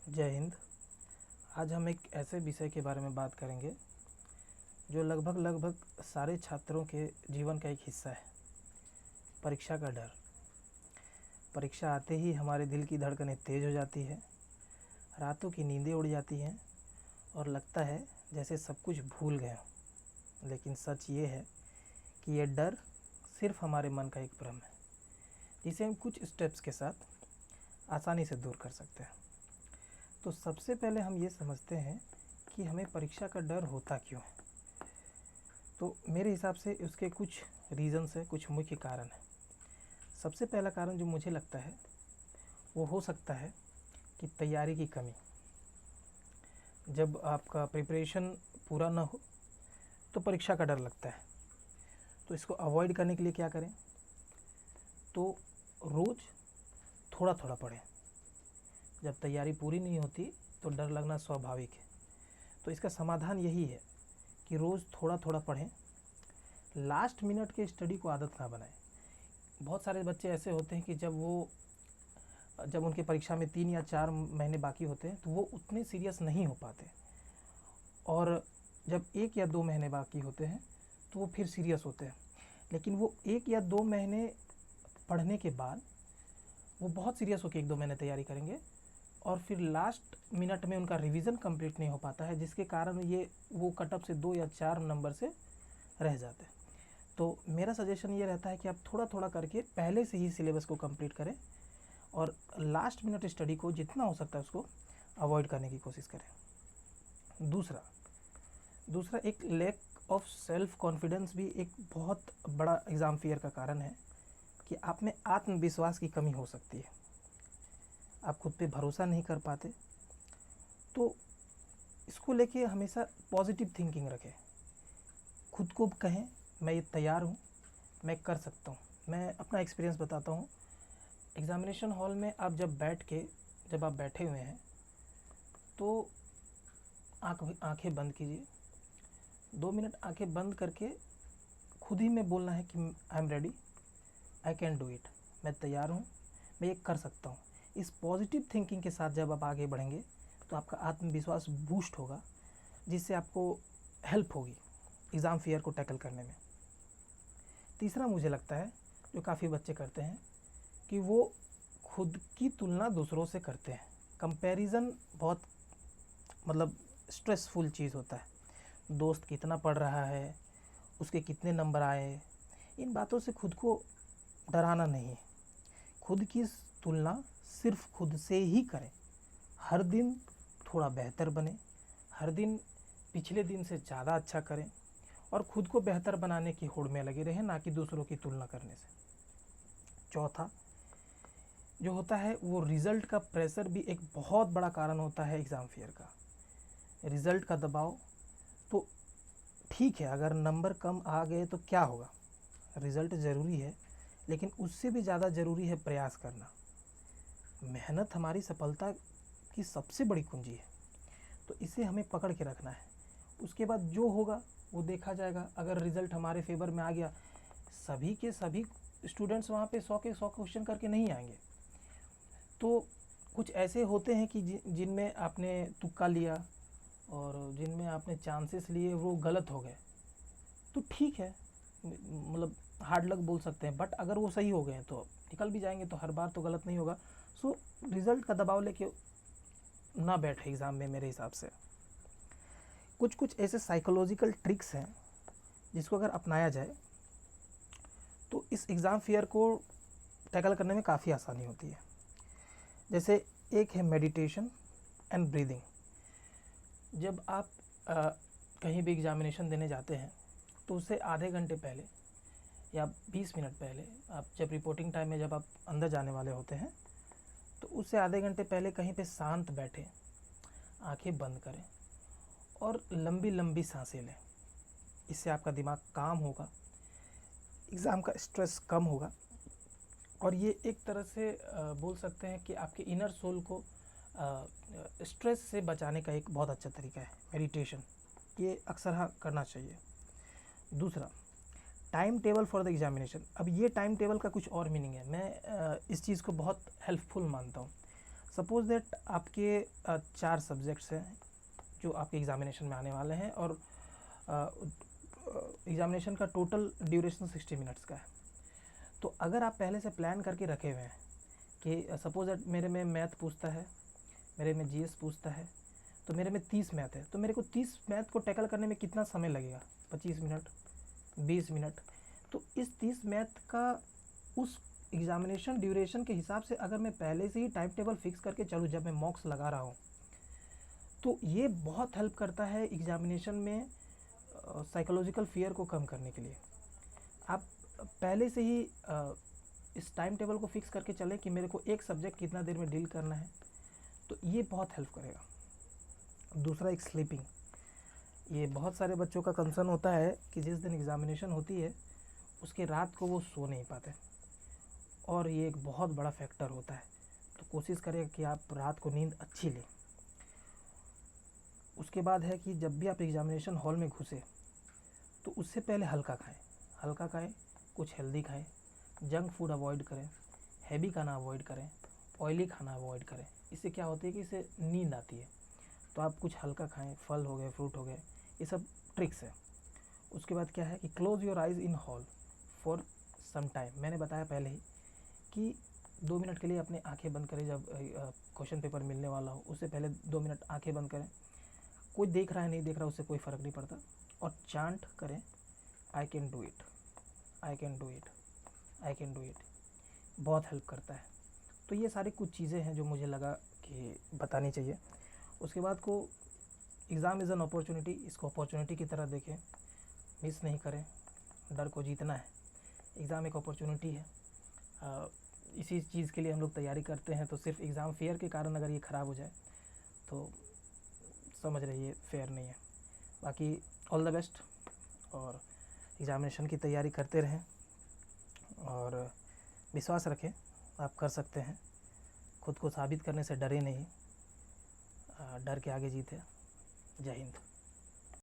जय हिंद। आज हम एक ऐसे विषय के बारे में बात करेंगे जो लगभग सारे छात्रों के जीवन का एक हिस्सा है। परीक्षा का डर। परीक्षा आते ही हमारे दिल की धड़कनें तेज हो जाती है, रातों की नींदें उड़ जाती हैं और लगता है जैसे सब कुछ भूल गए हों। लेकिन सच ये है कि ये डर सिर्फ हमारे मन का एक भ्रम है, जिसे हम कुछ स्टेप्स के साथ आसानी से दूर कर सकते हैं। तो सबसे पहले हम ये समझते हैं कि हमें परीक्षा का डर होता क्यों है। तो मेरे हिसाब से उसके कुछ रीज़न्स हैं, कुछ मुख्य कारण हैं। सबसे पहला कारण जो मुझे लगता है वो हो सकता है कि तैयारी की कमी। जब आपका प्रिपरेशन पूरा ना हो तो परीक्षा का डर लगता है। तो इसको अवॉइड करने के लिए क्या करें? तो रोज़ थोड़ा थोड़ा पढ़ें। जब तैयारी पूरी नहीं होती तो डर लगना स्वाभाविक है। तो इसका समाधान यही है कि रोज़ थोड़ा थोड़ा पढ़ें। लास्ट मिनट के स्टडी को आदत ना बनाएं। बहुत सारे बच्चे ऐसे होते हैं कि जब उनके परीक्षा में 3 या 4 महीने बाकी होते हैं तो वो उतने सीरियस नहीं हो पाते, और जब 1 या 2 महीने बाकी होते हैं तो वो फिर सीरियस होते हैं। लेकिन वो 1 या 2 महीने पढ़ने के बाद वो बहुत सीरियस होकर 1-2 महीने तैयारी करेंगे और फिर लास्ट मिनट में उनका रिवीजन कंप्लीट नहीं हो पाता है, जिसके कारण वो कट ऑफ से 2 या 4 नंबर से रह जाते हैं। तो मेरा सजेशन ये रहता है कि आप थोड़ा थोड़ा करके पहले से ही सिलेबस को कंप्लीट करें और लास्ट मिनट स्टडी को जितना हो सकता है उसको अवॉइड करने की कोशिश करें। दूसरा एक लैक ऑफ सेल्फ कॉन्फिडेंस भी एक बहुत बड़ा एग्ज़ाम फियर का कारण है कि आप में आत्मविश्वास की कमी हो सकती है। आप खुद पे भरोसा नहीं कर पाते। तो इसको लेके हमेशा पॉजिटिव थिंकिंग रखें। खुद को कहें मैं ये तैयार हूँ, मैं कर सकता हूँ। मैं अपना एक्सपीरियंस बताता हूँ। एग्ज़ामिनेशन हॉल में आप जब आप बैठे हुए हैं तो आंखें बंद कीजिए। 2 मिनट आंखें बंद करके खुद ही में बोलना है कि I am ready, I can do it. मैं तैयार हूँ, मैं ये कर सकता हूँ। इस पॉजिटिव थिंकिंग के साथ जब आप आगे बढ़ेंगे तो आपका आत्मविश्वास बूस्ट होगा, जिससे आपको हेल्प होगी एग्ज़ाम फियर को टैकल करने में। तीसरा मुझे लगता है जो काफ़ी बच्चे करते हैं कि वो खुद की तुलना दूसरों से करते हैं। कंपैरिजन बहुत स्ट्रेसफुल चीज़ होता है। दोस्त कितना पढ़ रहा है, उसके कितने नंबर आए, इन बातों से खुद को डराना नहीं है। खुद की तुलना सिर्फ खुद से ही करें। हर दिन थोड़ा बेहतर बने, हर दिन पिछले दिन से ज़्यादा अच्छा करें और खुद को बेहतर बनाने की होड़ में लगे रहें, ना कि दूसरों की तुलना करने से। चौथा जो होता है वो रिज़ल्ट का प्रेशर भी एक बहुत बड़ा कारण होता है एग्ज़ाम फियर का। रिज़ल्ट का दबाव तो ठीक है, अगर नंबर कम आ गए तो क्या होगा, रिज़ल्ट ज़रूरी है, लेकिन उससे भी ज़्यादा ज़रूरी है प्रयास करना। मेहनत हमारी सफलता की सबसे बड़ी कुंजी है। तो इसे हमें पकड़ के रखना है। उसके बाद जो होगा वो देखा जाएगा। अगर रिज़ल्ट हमारे फेवर में आ गया, सभी के सभी स्टूडेंट्स वहाँ पे 100 के 100 क्वेश्चन करके नहीं आएंगे। तो कुछ ऐसे होते हैं कि जिनमें आपने तुक्का लिया और जिनमें आपने चांसेस लिए वो गलत हो गए, तो ठीक है, हार्ड लक बोल सकते हैं। बट अगर वो सही हो गए तो निकल भी जाएंगे, तो हर बार तो गलत नहीं होगा। सो रिज़ल्ट का दबाव लेके ना बैठे एग्ज़ाम में। मेरे हिसाब से कुछ ऐसे साइकोलॉजिकल ट्रिक्स हैं जिसको अगर अपनाया जाए तो इस एग्ज़ाम फियर को टैकल करने में काफ़ी आसानी होती है। जैसे एक है मेडिटेशन एंड ब्रीदिंग। जब आप कहीं भी एग्ज़ामिनेशन देने जाते हैं तो उससे आधे घंटे पहले या 20 मिनट पहले, आप जब रिपोर्टिंग टाइम में जब आप अंदर जाने वाले होते हैं तो उससे आधे घंटे पहले कहीं पे शांत बैठें, आंखें बंद करें और लंबी लंबी सांसें लें। इससे आपका दिमाग काम होगा, एग्ज़ाम का स्ट्रेस कम होगा और ये एक तरह से बोल सकते हैं कि आपके इनर सोल को स्ट्रेस से बचाने का एक बहुत अच्छा तरीका है मेडिटेशन। ये अक्सर हाँ करना चाहिए। दूसरा, time table for the examination. अब ये टाइम टेबल का कुछ और मीनिंग है। मैं इस चीज़ को बहुत हेल्पफुल मानता हूँ। सपोज दैट आपके 4 सब्जेक्ट्स हैं जो आपके एग्ज़ामिनेशन में आने वाले हैं और एग्ज़ामिनेशन का टोटल ड्यूरेशन 60 मिनट्स का है। तो अगर आप पहले से प्लान करके रखे हुए हैं कि सपोज दैट मेरे में मैथ पूछता है, मेरे में जीएस पूछता है, तो मेरे में 30 मैथ है, तो मेरे को 30 मैथ को टैकल करने में कितना समय लगेगा? 25 मिनट, 20 मिनट। तो इस 30 मैथ का उस एग्ज़ामिनेशन ड्यूरेशन के हिसाब से अगर मैं पहले से ही टाइम टेबल फिक्स करके चलूँ जब मैं मॉक्स लगा रहा हूँ, तो ये बहुत हेल्प करता है एग्ज़ामिनेशन में साइकोलॉजिकल फ़ियर को कम करने के लिए। आप पहले से ही इस टाइम टेबल को फिक्स करके चलें कि मेरे को एक सब्जेक्ट कितना देर में डील करना है, तो ये बहुत हेल्प करेगा। दूसरा एक स्लीपिंग, ये बहुत सारे बच्चों का कंसर्न होता है कि जिस दिन एग्ज़ामिनेशन होती है उसके रात को वो सो नहीं पाते, और ये एक बहुत बड़ा फैक्टर होता है। तो कोशिश करें कि आप रात को नींद अच्छी लें। उसके बाद है कि जब भी आप एग्ज़ामिनेशन हॉल में घुसे तो उससे पहले हल्का खाएं, कुछ हेल्दी खाएं, जंक फूड अवॉइड करें, हैवी खाना अवॉइड करें, ऑयली खाना अवॉइड करें। इससे क्या होती है कि इससे नींद आती है। तो आप कुछ हल्का खाएं, फल हो गए, फ्रूट हो गए, ये सब ट्रिक्स है। उसके बाद क्या है कि close your eyes in hall for some time. मैंने बताया पहले ही कि 2 मिनट के लिए अपनी आंखें बंद करें जब क्वेश्चन पेपर मिलने वाला हो, उससे पहले 2 मिनट आंखें बंद करें। कोई देख रहा है नहीं देख रहा उससे कोई फ़र्क नहीं पड़ता, और चांट करें, I can do it, I can do it, I can do it. बहुत हेल्प करता है। तो ये सारी कुछ चीज़ें हैं जो मुझे लगा कि बतानी चाहिए। उसके बाद को एग्ज़ाम इज़ एन अपॉर्चुनिटी, इसको अपॉर्चुनिटी की तरह देखें, मिस नहीं करें, डर को जीतना है। एग्ज़ाम एक अपॉर्चुनिटी है। इसी चीज़ के लिए हम लोग तैयारी करते हैं, तो सिर्फ एग्ज़ाम फेयर के कारण अगर ये ख़राब हो जाए तो समझ रहिए फेयर नहीं है। बाकी ऑल द बेस्ट, और एग्ज़ामिनेशन की तैयारी करते रहें और विश्वास रखें, आप कर सकते हैं। खुद को साबित करने से डरे नहीं, डर के आगे जीते। जय हिंद।